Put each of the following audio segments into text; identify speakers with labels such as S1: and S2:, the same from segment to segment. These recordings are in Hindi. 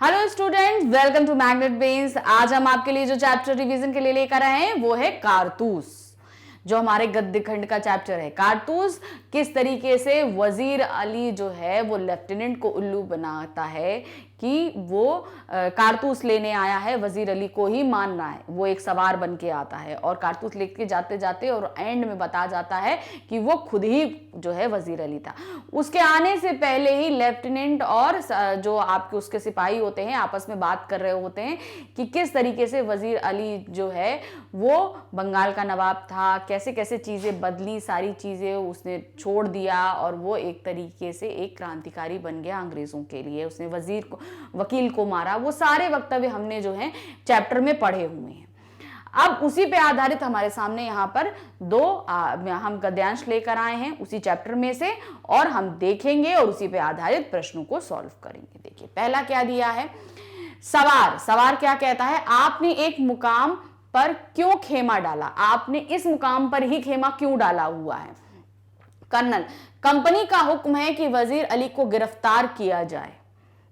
S1: Hello students, welcome to Magnet Brains. आज हम आपके लिए जो चैप्टर रिवीजन के लिए लेकर आए हैं वो है कारतूस। जो हमारे गद्य खंड का चैप्टर है कारतूस, किस तरीके से वजीर अली जो है वो लेफ्टिनेंट को उल्लू बनाता है कि वो कारतूस लेने आया है, वजीर अली को ही मानना है। वो एक सवार बन के आता है और कारतूस लेके जाते जाते और एंड में बता जाता है कि वो खुद ही जो है वजीर अली था। उसके आने से पहले ही लेफ्टिनेंट और जो आपके उसके सिपाही होते हैं आपस में बात कर रहे होते हैं कि किस तरीके से वजीर अली जो है वो बंगाल का नवाब था, कैसे कैसे चीज़ें बदली, सारी चीज़ें उसने छोड़ दिया और वो एक तरीके से एक क्रांतिकारी बन गया अंग्रेज़ों के लिए। उसने वकील को मारा। वो सारे वक्तव्य हमने जो है चैप्टर में पढ़े हुए हैं। अब उसी पे आधारित हमारे सामने यहाँ पर हम गद्यांश लेकर आए हैं उसी चैप्टर में से, और हम देखेंगे और उसी पे आधारित प्रश्नों को सॉल्व करेंगे। देखिए पहला क्या दिया है, सवार क्या कहता है, आपने एक मुकाम पर क्यों खेमा डाला, आपने इस मुकाम पर ही खेमा क्यों डाला हुआ है। कर्नल, कंपनी का हुक्म है कि वजीर अली को गिरफ्तार किया जाए।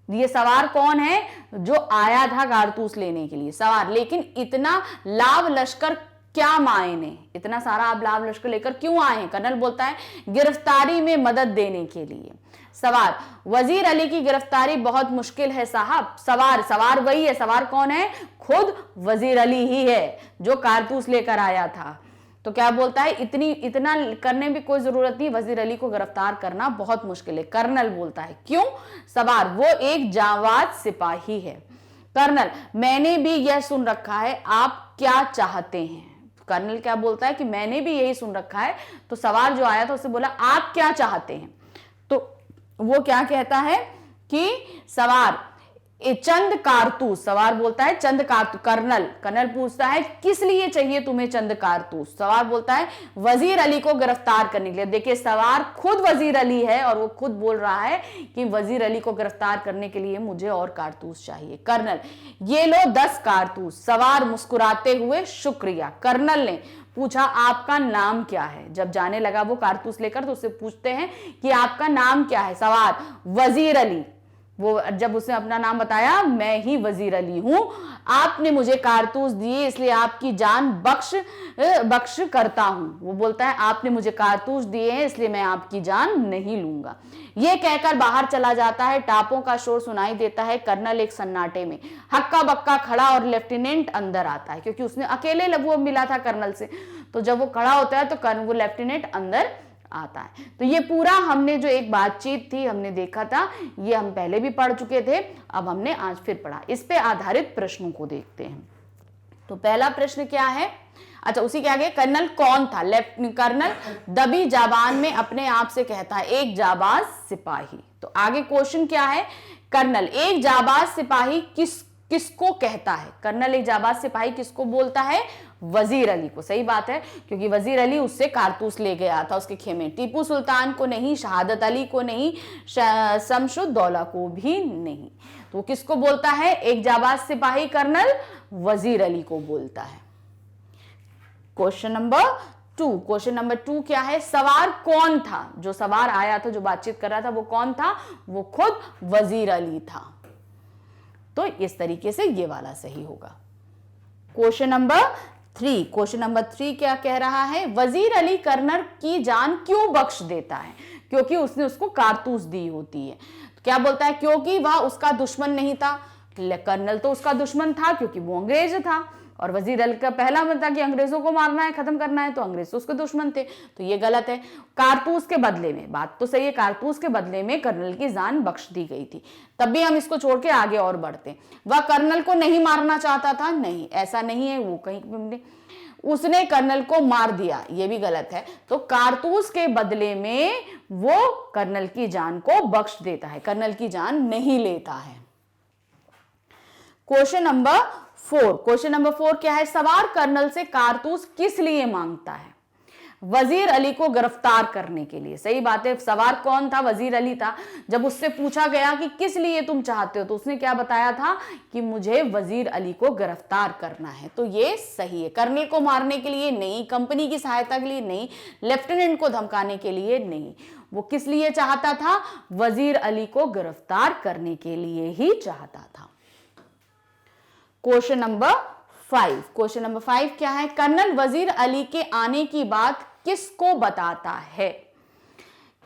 S1: ये सवार कौन है, जो आया था कारतूस लेने के लिए, सवार। लेकिन इतना लाभ लश्कर क्या मायने, इतना सारा आप लाभ लश्कर लेकर क्यों आए हैं। कर्नल बोलता है गिरफ्तारी में मदद देने के लिए। सवार, वजीर अली की गिरफ्तारी बहुत मुश्किल है साहब। सवार वही है, सवार कौन है, खुद वजीर अली ही है जो कारतूस लेकर आया था। तो क्या बोलता है, इतना करने भी कोई जरूरत नहीं, वजीर अली को गिरफ्तार करना बहुत मुश्किल है। कर्नल बोलता है क्यों, सवार, वो एक जांबाज सिपाही है। कर्नल, मैंने भी यह सुन रखा है, आप क्या चाहते हैं। कर्नल क्या बोलता है कि मैंने भी यही सुन रखा है। तो सवार जो आया था उससे बोला आप क्या चाहते हैं। तो वो क्या कहता है कि सवार चंद कारतूस, सवार बोलता है चंद कारतूस। कर्नल पूछता है किस लिए चाहिए तुम्हें चंद कारतूस। सवार बोलता है वजीर अली को गिरफ्तार करने के लिए। देखिए सवार खुद वजीर अली है और वो खुद बोल रहा है कि वजीर अली को गिरफ्तार करने के लिए मुझे और कारतूस चाहिए। कर्नल, ये लो 10 कारतूस। सवार मुस्कुराते हुए शुक्रिया। कर्नल ने पूछा आपका नाम क्या है। जब जाने लगा वो कारतूस लेकर तो उससे पूछते हैं कि आपका नाम क्या है। सवार, वजीर अली। वो जब उसने अपना नाम बताया, मैं ही वजीर अली हूं, आपने मुझे कारतूस दिए इसलिए आपकी जान बख्श करता हूं। वो बोलता है आपने मुझे कारतूस दिए हैं इसलिए मैं आपकी जान नहीं लूंगा। ये कहकर बाहर चला जाता है। टापों का शोर सुनाई देता है। कर्नल एक सन्नाटे में हक्का बक्का खड़ा और लेफ्टिनेंट अंदर आता है, क्योंकि उसने अकेले वो मिला था कर्नल से। तो जब वो खड़ा होता है तो वो लेफ्टिनेंट अंदर आता है। तो ये पूरा हमने जो एक बातचीत थी हमने देखा था, ये हम पहले भी पढ़ चुके थे, अब हमने आज फिर पढ़ा। इस पे आधारित प्रश्नों को देखते हैं। तो पहला प्रश्न क्या है, अच्छा उसी के आगे कर्नल कौन था। कर्नल दबी जबान में अपने आप से कहता है एक जाबाज सिपाही। तो आगे क्वेश्चन क्या है, कर्नल एक जाबाज सिपाही किसको कहता है। कर्नल एक जाबाज सिपाही किसको बोलता है, वजीर अली को। सही बात है, क्योंकि वजीर अली उससे कारतूस ले गया था उसके खेमे। टीपू सुल्तान को नहीं, शहादत अली को नहीं, शमशुद्दौला को भी नहीं। तो किसको बोलता है, एक जाबाज सिपाही कर्नल वजीर अली को बोलता है। क्वेश्चन नंबर 2 क्या है, सवार कौन था। जो सवार आया था, जो बातचीत कर रहा था, वो कौन था, वो खुद वजीर अली था। तो इस तरीके से ये वाला सही होगा। क्वेश्चन नंबर 3 क्या कह रहा है, वजीर अली कर्नल की जान क्यों बख्श देता है। क्योंकि उसने उसको कारतूस दी होती है। तो क्या बोलता है, क्योंकि वह उसका दुश्मन नहीं था। कर्नल तो उसका दुश्मन था क्योंकि वो अंग्रेज था, और वजीर अली का पहला मन था कि अंग्रेजों को मारना है, खत्म करना है, तो अंग्रेज तो उसके दुश्मन थे। तो ये गलत है। कारतूस के बदले में, बात तो सही है, कारतूस के बदले में कर्नल की जान बख्श दी गई थी। तब भी हम इसको छोड़ के आगे और बढ़ते। वह कर्नल को नहीं मारना चाहता था, नहीं, ऐसा नहीं है। वो कहीं उसने कर्नल को मार दिया, ये भी गलत है। तो कारतूस के बदले में वो कर्नल की जान को बख्श देता है, कर्नल की जान नहीं लेता है। क्वेश्चन नंबर 4 क्या है, सवार कर्नल से कारतूस किस लिए मांगता है। वजीर अली को गिरफ्तार करने के लिए। सही बात है, सवार कौन था, वजीर अली था। जब उससे पूछा गया कि किस लिए तुम चाहते हो, तो उसने क्या बताया था कि मुझे वजीर अली को गिरफ्तार करना है। तो ये सही है, कर्नल को मारने के लिए नहीं, कंपनी की सहायता के लिए नहीं, लेफ्टिनेंट को धमकाने के लिए नहीं। वो किस लिए चाहता था, वजीर अली को गिरफ्तार करने के लिए ही चाहता था। Question number 5। क्वेश्चन नंबर 5 क्या है? कर्नल वजीर अली के आने की बात किसको बताता है?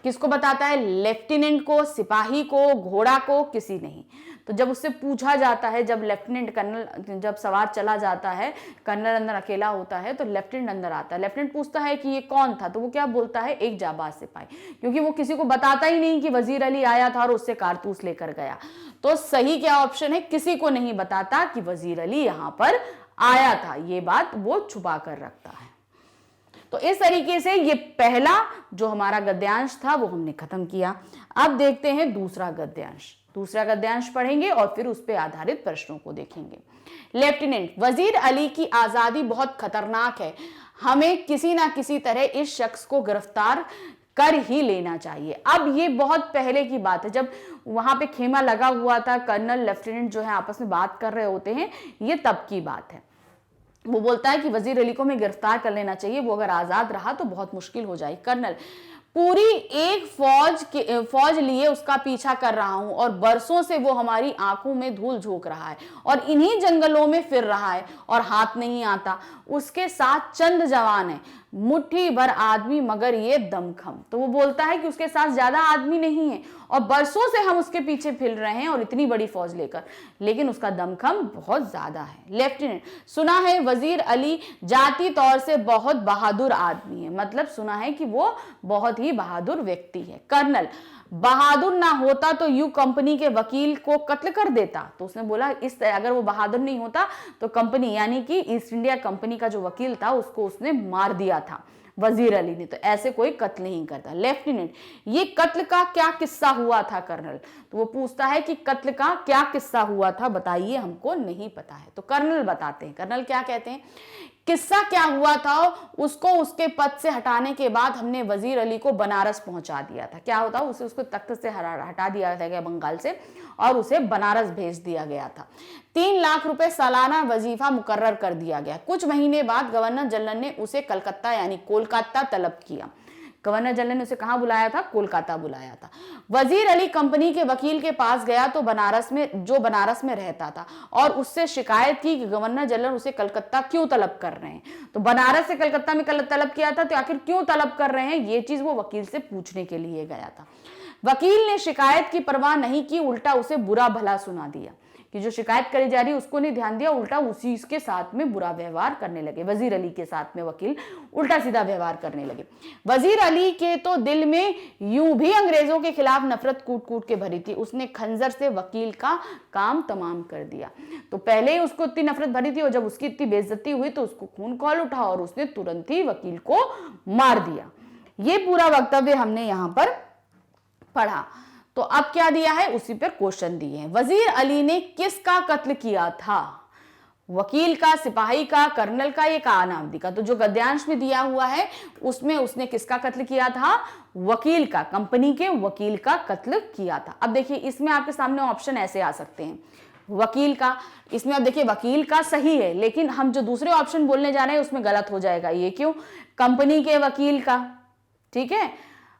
S1: किसको बताता है? लेफ्टिनेंट को, सिपाही को, घोड़ा को, किसी नहीं। तो जब उससे पूछा जाता है, जब लेफ्टिनेंट कर्नल जब सवार चला जाता है, कर्नल अंदर अकेला होता है, तो लेफ्टिनेंट अंदर आता है। लेफ्टिनेंट पूछता है कि ये कौन था, तो वो क्या बोलता है? एक जाबाज सिपाही, क्योंकि वो किसी को बताता ही नहीं कि वजीर अली आया था और उससे कारतूस लेकर गया। तो सही क्या ऑप्शन है? किसी को नहीं बताता कि वजीर अली यहां पर आया था, ये बात वो छुपा कर रखता है। तो इस तरीके से ये पहला जो हमारा गद्यांश था वो हमने खत्म किया। अब देखते हैं दूसरा गद्यांश। दूसरा गद्यांश पढ़ेंगे और फिर उस पर आधारित प्रश्नों को देखेंगे। लेफ्टिनेंट, वजीर अली की आजादी बहुत खतरनाक है, हमें किसी ना किसी तरह इस शख्स को गिरफ्तार कर ही लेना चाहिए। अब ये बहुत पहले की बात है, जब वहां पे खेमा लगा हुआ था, कर्नल लेफ्टिनेंट जो है आपस में बात कर रहे होते हैं, ये तब की बात है। वो बोलता है कि वजीर अली को हमें गिरफ्तार कर लेना चाहिए, वो अगर आजाद रहा तो बहुत मुश्किल हो जाएगी। कर्नल, पूरी एक फौज लिए उसका पीछा कर रहा हूं और बरसों से वो हमारी आंखों में धूल झोंक रहा है और इन्हीं जंगलों में फिर रहा है और हाथ नहीं आता। उसके साथ चंद जवान है, मुट्ठी भर आदमी, मगर ये दमखम। तो वो बोलता है कि उसके साथ ज्यादा आदमी नहीं है और बरसों से हम उसके पीछे फिर रहे हैं और इतनी बड़ी फौज लेकर, लेकिन उसका दमखम बहुत ज्यादा है। लेफ्टिनेंट, सुना है वजीर अली जाति तौर से बहुत बहादुर आदमी है, मतलब सुना है कि वो बहुत ही बहादुर व्यक्ति है। कर्नल, बहादुर ना होता तो यू कंपनी के वकील को कत्ल कर देता। तो उसने बोला इस तरह अगर वो बहादुर नहीं होता तो कंपनी यानी कि ईस्ट इंडिया कंपनी का जो वकील था उसको उसने मार दिया था वजीर अली ने, तो ऐसे कोई कत्ल नहीं करता। लेफ्टिनेंट, ये कत्ल का क्या किस्सा हुआ था कर्नल? तो वो पूछता है कि कत्ल का क्या किस्सा हुआ था, बताइए, हमको नहीं पता है। तो कर्नल बताते हैं। कर्नल क्या कहते हैं? किस्सा क्या हुआ था, उसको उसके पद से हटाने के बाद हमने वजीर अली को बनारस पहुंचा दिया था। क्या होता, उसे उसको तख्त से हटा दिया गया बंगाल से और उसे बनारस भेज दिया गया था। 3 लाख रुपए सालाना वजीफा मुकर्रर कर दिया गया। कुछ महीने बाद गवर्नर जनरल ने उसे कलकत्ता यानी कोलकाता तलब किया। गवर्नर जनरल ने उसे कहां बुलाया था? कोलकाता बुलाया था। वजीर अली कंपनी के वकील के पास गया तो बनारस में रहता था और उससे शिकायत की कि गवर्नर जनरल उसे कलकत्ता क्यों तलब कर रहे हैं। तो बनारस से कलकत्ता में तलब किया था, तो आखिर क्यों तलब कर रहे हैं, ये चीज वो वकील से पूछने के लिए गया था। वकील ने शिकायत की परवाह नहीं की, उल्टा उसे बुरा भला सुना दिया कि जो शिकायत करी जा रही है उसको नहीं ध्यान दिया, उल्टा उसी के साथ में बुरा व्यवहार करने लगे। वजीर अली के साथ में वकील उल्टा सीधा व्यवहार करने लगे। वजीर अली के तो दिल में यूं भी अंग्रेजों के खिलाफ नफरत कूट कूट के भरी थी, उसने खंजर से वकील का काम तमाम कर दिया। तो पहले ही उसको इतनी नफरत भरी थी और जब उसकी इतनी बेइज्जती हुई तो उसको खून खौल उठा और उसने तुरंत ही वकील को मार दिया। ये पूरा वक्तव्य हमने यहां पर पढ़ा। तो अब क्या दिया है, उसी पर क्वेश्चन दिए हैं। वजीर अली ने किसका कत्ल किया था? वकील का, सिपाही का, कर्नल का, ये का नाम दिखा। तो जो गद्यांश में दिया हुआ है उसमें उसने किसका कत्ल किया था? वकील का, कंपनी के वकील का कत्ल किया था। अब देखिए इसमें आपके सामने ऑप्शन ऐसे आ सकते हैं। वकील का, इसमें अब देखिए वकील का सही है, लेकिन हम जो दूसरे ऑप्शन बोलने जा रहे हैं उसमें गलत हो जाएगा। ये क्यों? कंपनी के वकील का, ठीक है,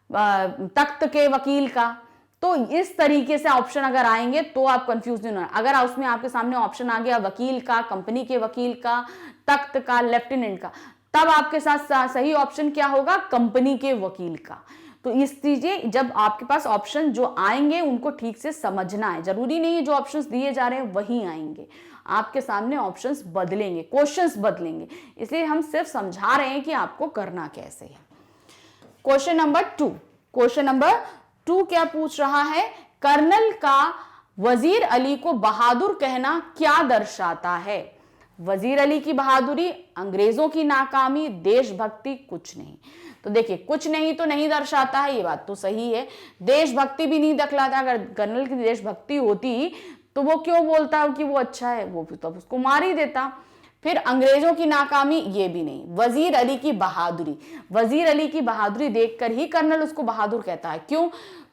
S1: तख्त के वकील का। तो इस तरीके से ऑप्शन अगर आएंगे तो आप कंफ्यूज नहीं होना। अगर उसमें आपके सामने ऑप्शन आ गया वकील का, कंपनी के वकील का, तख्त का, लेफ्टिनेंट का, तब आपके साथ सही ऑप्शन क्या होगा? कंपनी के वकील का। तो इस चीजें जब आपके पास ऑप्शन जो आएंगे उनको ठीक से समझना है। जरूरी नहीं है जो ऑप्शंस दिए जा रहे हैं वही आएंगे, आपके सामने ऑप्शंस बदलेंगे, क्वेश्चंस बदलेंगे, इसलिए हम सिर्फ समझा रहे हैं कि आपको करना कैसे है। Question number 2। क्वेश्चन नंबर 2 क्या पूछ रहा है? कर्नल का वजीर अली को बहादुर कहना क्या दर्शाता है? वजीर अली की बहादुरी, अंग्रेजों की नाकामी, देशभक्ति, कुछ नहीं। तो देखिए कुछ नहीं तो नहीं दर्शाता है, ये बात तो सही है। देशभक्ति भी नहीं दिखलाता। अगर कर्नल की देशभक्ति होती तो वो क्यों बोलता कि वो अच्छा है, वो तो उसको मार ही देता। फिर अंग्रेजों की नाकामी, ये भी नहीं। वजीर अली की बहादुरी, वजीर अली की बहादुरी देखकर ही कर्नल उसको बहादुर कहता है। क्यों?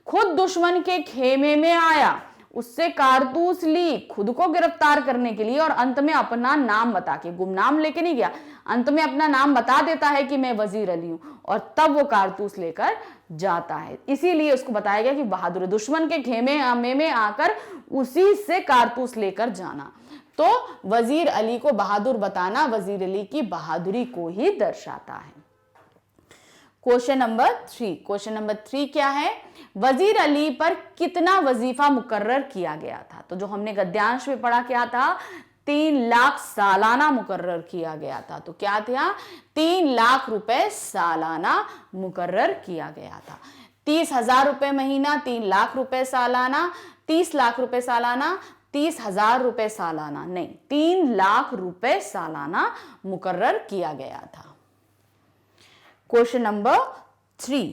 S1: खुद दुश्मन के खेमे में आया, उससे कारतूस ली खुद को गिरफ्तार करने के लिए और अंत में अपना नाम बता के, गुमनाम लेके नहीं गया, अंत में अपना नाम बता देता है कि मैं वजीर अली हूं और तब वो कारतूस लेकर जाता है। इसीलिए उसको बताया गया कि बहादुर, दुश्मन के खेमे में आकर उसी से कारतूस लेकर जाना। तो वजीर अली को बहादुर बताना वजीर अली की बहादुरी को ही दर्शाता है। क्वेश्चन नंबर 3 क्या है? वजीर अली पर कितना वजीफा मुकर्रर किया गया था? तो जो हमने गद्यांश में पढ़ा क्या था, 3 लाख सालाना मुकर्रर किया गया था। तो क्या था? 3 लाख रुपए सालाना मुकर्रर किया गया था। 30,000 रुपए महीना, 3 लाख रुपए सालाना, 30 लाख रुपए सालाना, 30,000 रुपए सालाना नहीं, 3 लाख रुपए सालाना मुकर्रर किया गया था। Question number 3।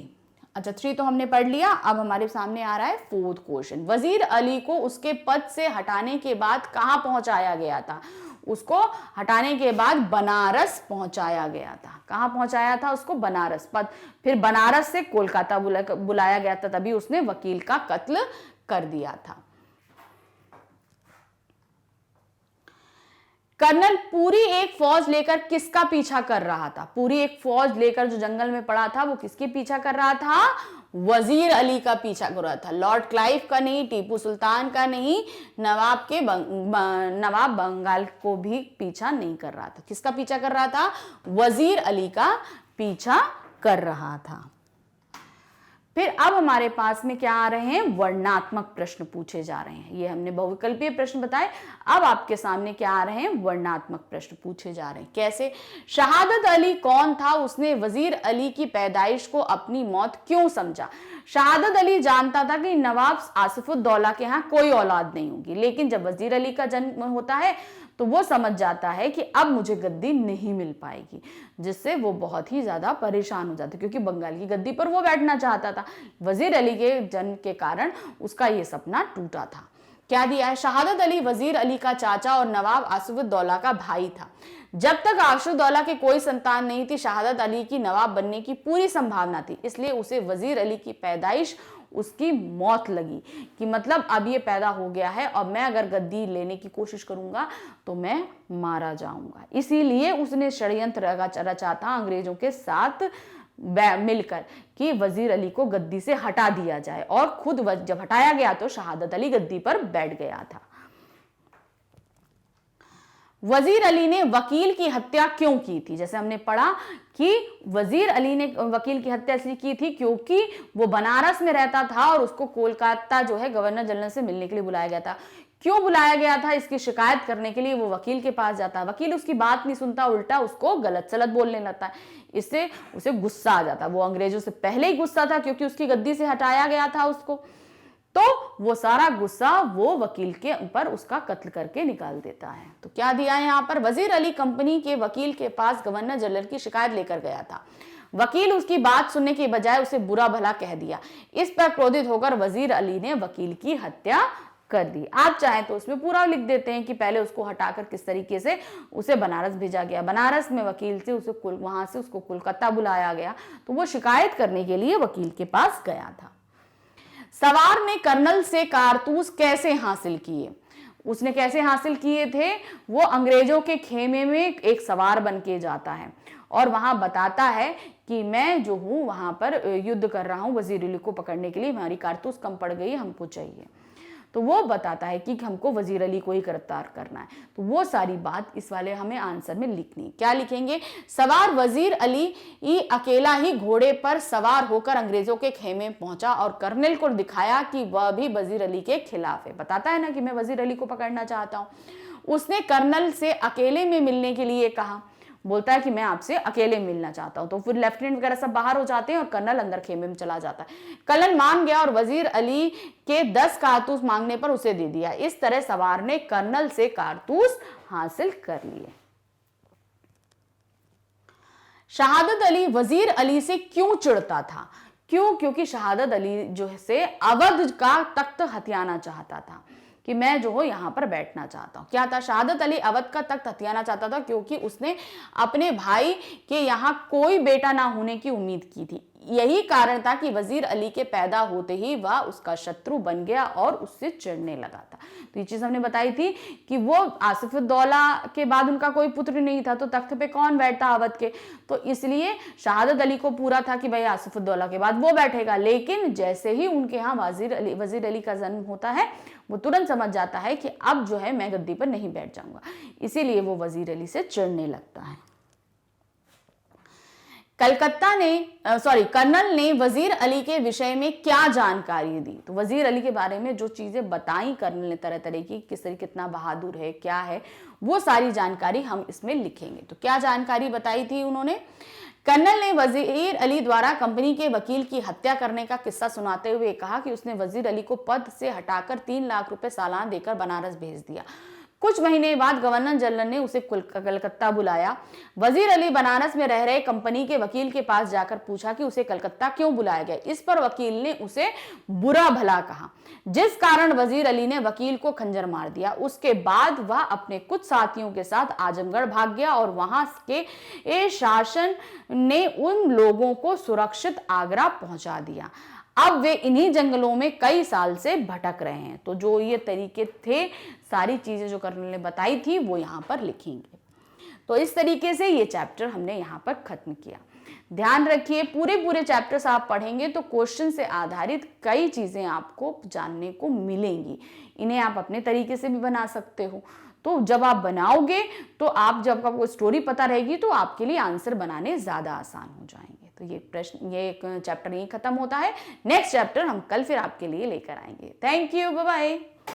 S1: अच्छा 3 तो हमने पढ़ लिया। अब हमारे सामने आ रहा है 4th क्वेश्चन। वजीर अली को उसके पद से हटाने के बाद कहां पहुंचाया गया था? उसको हटाने के बाद बनारस पहुंचाया गया था। कहां पहुंचाया था उसको? बनारस। पद फिर बनारस से कोलकाता बुलाया गया था, तभी उसने वकील का कत्ल कर दिया था। कर्नल पूरी एक फौज लेकर किसका पीछा कर रहा था? पूरी एक फौज लेकर जो जंगल में पड़ा था वो किसके पीछा कर रहा था? वजीर अली का पीछा कर रहा था। लॉर्ड क्लाइव का नहीं, टीपू सुल्तान का नहीं, नवाब बंगाल को भी पीछा नहीं कर रहा था। किसका पीछा कर रहा था? वजीर अली का पीछा कर रहा था। फिर अब हमारे पास में क्या आ रहे हैं? वर्णनात्मक प्रश्न पूछे जा रहे हैं। ये हमने बहुविकल्पीय प्रश्न बताए, अब आपके सामने क्या आ रहे हैं? वर्णनात्मक प्रश्न पूछे जा रहे हैं। कैसे? शहादत अली कौन था? उसने वजीर अली की पैदाइश को अपनी मौत क्यों समझा? शहादत अली जानता था कि नवाब आसिफुद्दौला के यहाँ कोई औलाद नहीं होगी, लेकिन जब वजीर अली का जन्म होता है तो वो समझ जाता है कि अब मुझे गद्दी नहीं मिल पाएगी, जिससे वो बहुत ही ज्यादा परेशान हो जाता है, क्योंकि बंगाल की गद्दी पर वो बैठना चाहता था। वजीर अली के जन्म के कारण उसका ये सपना टूटा था। क्या दिया है? शहादत अली वजीर अली का चाचा और नवाब आसिफुद्दौला का भाई था। जब तक आसिफुद्दौला के कोई संतान नहीं थी, शहादत अली की नवाब बनने की पूरी संभावना थी, इसलिए उसे वजीर अली की पैदाइश उसकी मौत लगी कि मतलब अब ये पैदा हो गया है और मैं अगर गद्दी लेने की कोशिश करूंगा तो मैं मारा जाऊंगा। इसीलिए उसने षड्यंत्र रचा था अंग्रेजों के साथ मिलकर कि वजीर अली को गद्दी से हटा दिया जाए, और खुद जब हटाया गया तो शहादत अली गद्दी पर बैठ गया था। वजीर अली ने वकील की हत्या क्यों की थी? जैसे हमने पढ़ा कि वजीर अली ने वकील की हत्या इसलिए की थी क्योंकि वो बनारस में रहता था और उसको कोलकाता जो है गवर्नर जनरल से मिलने के लिए बुलाया गया था। क्यों बुलाया गया था? इसकी शिकायत करने के लिए वो वकील के पास जाता है। वकील उसकी बात नहीं सुनता, उल्टा उसको गलत सलत बोलने लगता है। इससे उसे गुस्सा आ जाता। वो अंग्रेजों से पहले ही गुस्सा था क्योंकि उसकी गद्दी से हटाया गया था उसको, तो वो सारा गुस्सा वो वकील के ऊपर उसका कत्ल करके निकाल देता है। तो क्या दिया है यहाँ पर? वजीर अली कंपनी के वकील के पास गवर्नर जनरल की शिकायत लेकर गया था। वकील उसकी बात सुनने के बजाय उसे बुरा भला कह दिया। इस पर क्रोधित होकर वजीर अली ने वकील की हत्या कर दी। आप चाहें तो उसमें पूरा लिख देते हैं कि पहले उसको हटाकर किस तरीके से उसे बनारस भेजा गया, बनारस में वकील से उसे वहां से उसको कोलकाता बुलाया गया, तो वो शिकायत करने के लिए वकील के पास गया था। सवार ने कर्नल से कारतूस कैसे हासिल किए? उसने कैसे हासिल किए थे? वो अंग्रेजों के खेमे में एक सवार बन के जाता है और वहां बताता है कि मैं जो हूं वहां पर युद्ध कर रहा हूं वजीर अली को पकड़ने के लिए, हमारी कारतूस कम पड़ गई, हमको चाहिए। तो वो बताता है कि हमको वजीर अली को ही गिरफ्तार करना है। तो वो सारी बात इस वाले हमें आंसर में लिखनी है। क्या लिखेंगे? सवार वजीर अली अकेला ही घोड़े पर सवार होकर अंग्रेजों के खेमे पहुंचा और कर्नल को दिखाया कि वह भी वजीर अली के खिलाफ है। बताता है ना कि मैं वजीर अली को पकड़ना चाहता हूं। उसने कर्नल से अकेले में मिलने के लिए कहा। बोलता है कि मैं आपसे अकेले मिलना चाहता हूं। तो फिर लेफ्टिनेंट वगैरह सब बाहर हो जाते हैं और कर्नल अंदर खेमे में चला जाता है। कर्नल मान गया और वजीर अली के 10 कारतूस मांगने पर उसे दे दिया। इस तरह सवार ने कर्नल से कारतूस हासिल कर लिए। शहादत अली वजीर अली से क्यों चिढ़ता था? क्यों? क्योंकि शहादत अली जो से अवध का तख्त हथियाना चाहता था कि मैं जो हो यहां पर बैठना चाहता हूं। क्या था? शहादत अली अवध का तख्त हथियाना चाहता था क्योंकि उसने अपने भाई के यहां कोई बेटा ना होने की उम्मीद की थी। यही कारण था कि वजीर अली के पैदा होते ही वह उसका शत्रु बन गया और उससे चिढ़ने लगा था। तो ये चीज हमने बताई थी कि वो आसिफुद्दौला के बाद उनका कोई पुत्र नहीं था, तो तख्त पे कौन बैठता अवध के, तो इसलिए शहादत अली को पूरा था कि भाई आसिफुद्दौला के बाद वो बैठेगा। लेकिन जैसे ही उनके यहाँ वजीर अली का जन्म होता है, वो तुरंत समझ जाता है कि अब जो है मैं गद्दी पर नहीं बैठ जाऊंगा, इसीलिए वो वजीर अली से चिढ़ने लगता है। कर्नल ने वजीर अली के विषय में क्या जानकारी दी, तो वजीर अली के बारे में जो चीजें बताई कर्नल ने तरह तरह की, किस तरह कितना बहादुर है, क्या है, वो सारी जानकारी हम इसमें लिखेंगे। तो क्या जानकारी बताई थी उन्होंने? कर्नल ने वजीर अली द्वारा कंपनी के वकील की हत्या करने का किस्सा सुनाते हुए कहा कि उसने वजीर अली को पद से हटाकर 3 लाख रुपए सालाना देकर बनारस भेज दिया। कुछ महीने बाद गवर्नर जनरल ने उसे कलकत्ता बुलाया। वजीर अली बनारस में रह रहे कंपनी के वकील के पास जाकर पूछा कि उसे कलकत्ता क्यों बुलाया गया। इस पर वकील ने उसे बुरा भला कहा, जिस कारण वजीर अली ने वकील को खंजर मार दिया। उसके बाद वह अपने कुछ साथियों के साथ आजमगढ़ भाग गया और वहां के शासन ने उन लोगों को सुरक्षित आगरा पहुंचा दिया। अब वे इन्हीं जंगलों में कई साल से भटक रहे हैं। तो जो ये तरीके थे, सारी चीजें जो कर्नल ने बताई थी वो यहाँ पर लिखेंगे। तो इस तरीके से ये चैप्टर हमने यहाँ पर खत्म किया। ध्यान रखिए, पूरे चैप्टर्स आप पढ़ेंगे तो क्वेश्चन से आधारित कई चीजें आपको जानने को मिलेंगी। इन्हें आप अपने तरीके से भी बना सकते हो। तो जब आप बनाओगे तो जब आपको स्टोरी पता रहेगी तो आपके लिए आंसर बनाने ज्यादा आसान हो जाएंगे। तो ये चैप्टर यही खत्म होता है। नेक्स्ट चैप्टर हम कल फिर आपके लिए लेकर आएंगे। Thank you, bye bye.